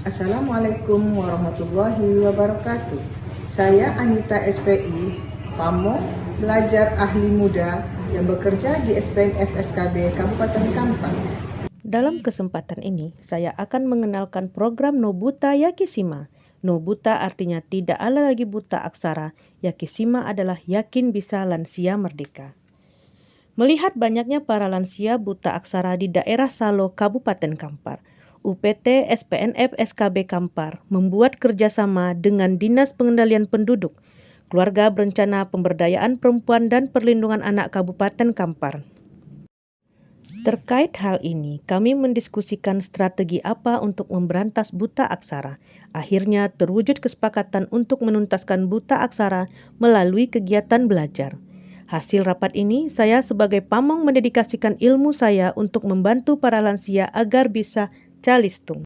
Assalamualaikum warahmatullahi wabarakatuh. Saya Anita SPI, Pamong, belajar ahli muda yang bekerja di SPN FSKB Kabupaten Kampar. Dalam kesempatan ini, saya akan mengenalkan program Nobuta Yakishima. Nobuta artinya tidak ada lagi buta aksara, Yakishima adalah yakin bisa lansia merdeka. Melihat banyaknya para lansia buta aksara di daerah Salo, Kabupaten Kampar, UPT SPNF SKB Kampar membuat kerjasama dengan Dinas Pengendalian Penduduk, Keluarga Berencana Pemberdayaan Perempuan dan Perlindungan Anak Kabupaten Kampar. Terkait hal ini, kami mendiskusikan strategi apa untuk memberantas buta aksara. Akhirnya terwujud kesepakatan untuk menuntaskan buta aksara melalui kegiatan belajar. Hasil rapat ini, saya sebagai pamong mendedikasikan ilmu saya untuk membantu para lansia agar bisa calistung.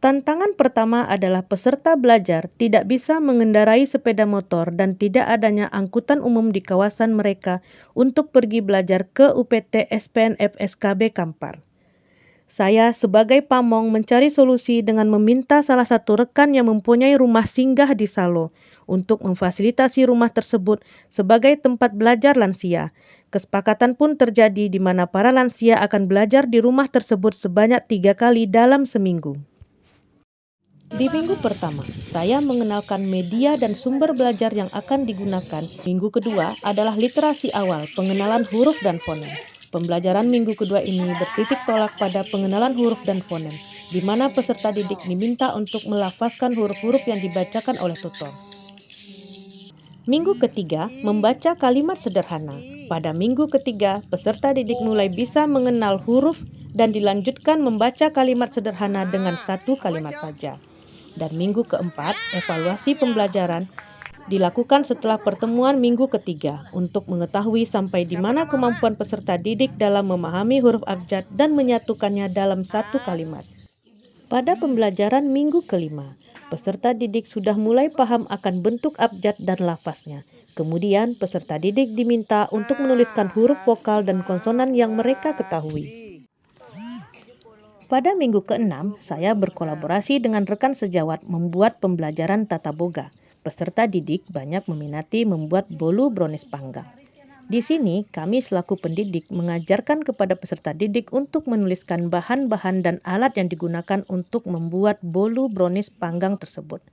Tantangan pertama adalah peserta belajar tidak bisa mengendarai sepeda motor dan tidak adanya angkutan umum di kawasan mereka untuk pergi belajar ke UPT SPNF SKB Kampar. Saya sebagai pamong mencari solusi dengan meminta salah satu rekan yang mempunyai rumah singgah di Salo untuk memfasilitasi rumah tersebut sebagai tempat belajar lansia. Kesepakatan pun terjadi di mana para lansia akan belajar di rumah tersebut sebanyak 3 kali dalam seminggu. Di minggu pertama, saya mengenalkan media dan sumber belajar yang akan digunakan. Minggu kedua adalah literasi awal, pengenalan huruf dan fonem. Pembelajaran minggu kedua ini bertitik tolak pada pengenalan huruf dan fonem, di mana peserta didik diminta untuk melafazkan huruf-huruf yang dibacakan oleh tutor. Minggu ketiga, membaca kalimat sederhana. Pada minggu ketiga, peserta didik mulai bisa mengenal huruf dan dilanjutkan membaca kalimat sederhana dengan satu kalimat saja. Dan minggu keempat, evaluasi pembelajaran dilakukan setelah pertemuan minggu ketiga untuk mengetahui sampai di mana kemampuan peserta didik dalam memahami huruf abjad dan menyatukannya dalam satu kalimat. Pada pembelajaran minggu kelima, peserta didik sudah mulai paham akan bentuk abjad dan lafaznya. Kemudian peserta didik diminta untuk menuliskan huruf vokal dan konsonan yang mereka ketahui. Pada minggu ke-6, saya berkolaborasi dengan rekan sejawat membuat pembelajaran tata boga. Peserta didik banyak meminati membuat bolu brownies panggang. Di sini, kami selaku pendidik mengajarkan kepada peserta didik untuk menuliskan bahan-bahan dan alat yang digunakan untuk membuat bolu brownies panggang tersebut,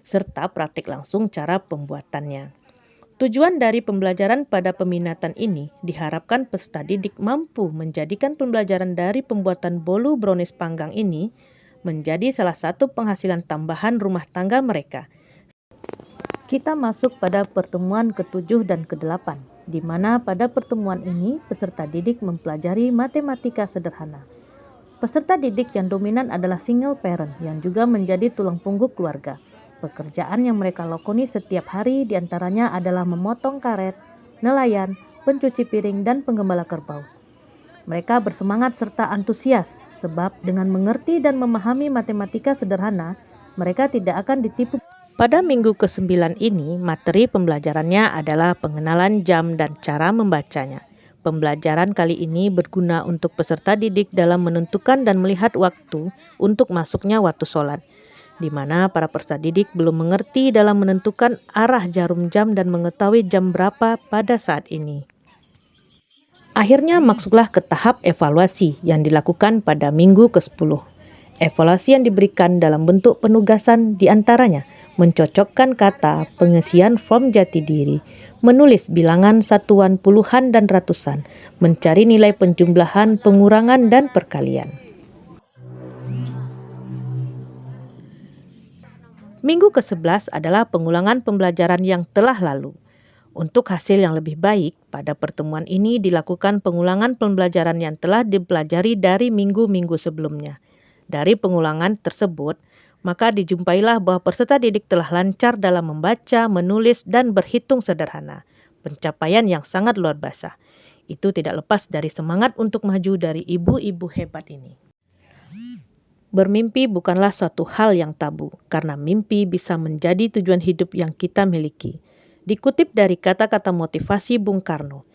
serta praktik langsung cara pembuatannya. Tujuan dari pembelajaran pada peminatan ini diharapkan peserta didik mampu menjadikan pembelajaran dari pembuatan bolu brownies panggang ini menjadi salah satu penghasilan tambahan rumah tangga mereka. Kita masuk pada pertemuan ke-7 dan ke-8, di mana pada pertemuan ini peserta didik mempelajari matematika sederhana. Peserta didik yang dominan adalah single parent yang juga menjadi tulang punggung keluarga. Pekerjaan yang mereka lakoni setiap hari diantaranya adalah memotong karet, nelayan, pencuci piring, dan penggembala kerbau. Mereka bersemangat serta antusias sebab dengan mengerti dan memahami matematika sederhana, mereka tidak akan ditipu. Pada minggu ke-9 ini, materi pembelajarannya adalah pengenalan jam dan cara membacanya. Pembelajaran kali ini berguna untuk peserta didik dalam menentukan dan melihat waktu untuk masuknya waktu sholat, di mana para peserta didik belum mengerti dalam menentukan arah jarum jam dan mengetahui jam berapa pada saat ini. Akhirnya masuklah ke tahap evaluasi yang dilakukan pada minggu ke-10. Evaluasi yang diberikan dalam bentuk penugasan diantaranya mencocokkan kata, pengisian form jati diri, menulis bilangan satuan puluhan dan ratusan, mencari nilai penjumlahan, pengurangan, dan perkalian. Minggu ke-11 adalah pengulangan pembelajaran yang telah lalu. Untuk hasil yang lebih baik, pada pertemuan ini dilakukan pengulangan pembelajaran yang telah dipelajari dari minggu-minggu sebelumnya. Dari pengulangan tersebut, maka dijumpailah bahwa peserta didik telah lancar dalam membaca, menulis, dan berhitung sederhana. Pencapaian yang sangat luar biasa. Itu tidak lepas dari semangat untuk maju dari ibu-ibu hebat ini. Bermimpi bukanlah suatu hal yang tabu, karena mimpi bisa menjadi tujuan hidup yang kita miliki. Dikutip dari kata-kata motivasi Bung Karno,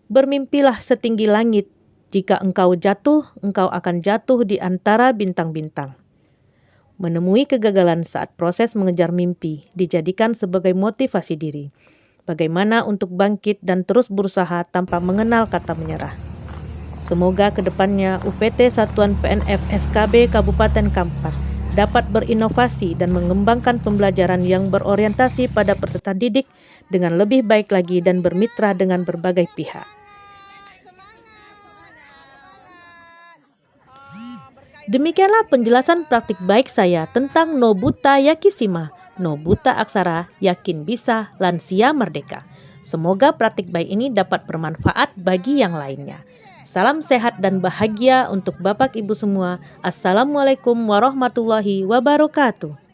bermimpilah setinggi langit, jika engkau jatuh, engkau akan jatuh di antara bintang-bintang. Menemui kegagalan saat proses mengejar mimpi dijadikan sebagai motivasi diri. Bagaimana untuk bangkit dan terus berusaha tanpa mengenal kata menyerah. Semoga kedepannya UPT Satuan PNF SKB Kabupaten Kampar dapat berinovasi dan mengembangkan pembelajaran yang berorientasi pada peserta didik dengan lebih baik lagi dan bermitra dengan berbagai pihak. Demikianlah penjelasan praktik baik saya tentang No Buta Yakishima, No Buta Aksara, Yakin Bisa, Lansia Merdeka. Semoga praktik baik ini dapat bermanfaat bagi yang lainnya. Salam sehat dan bahagia untuk Bapak Ibu semua. Assalamualaikum warahmatullahi wabarakatuh.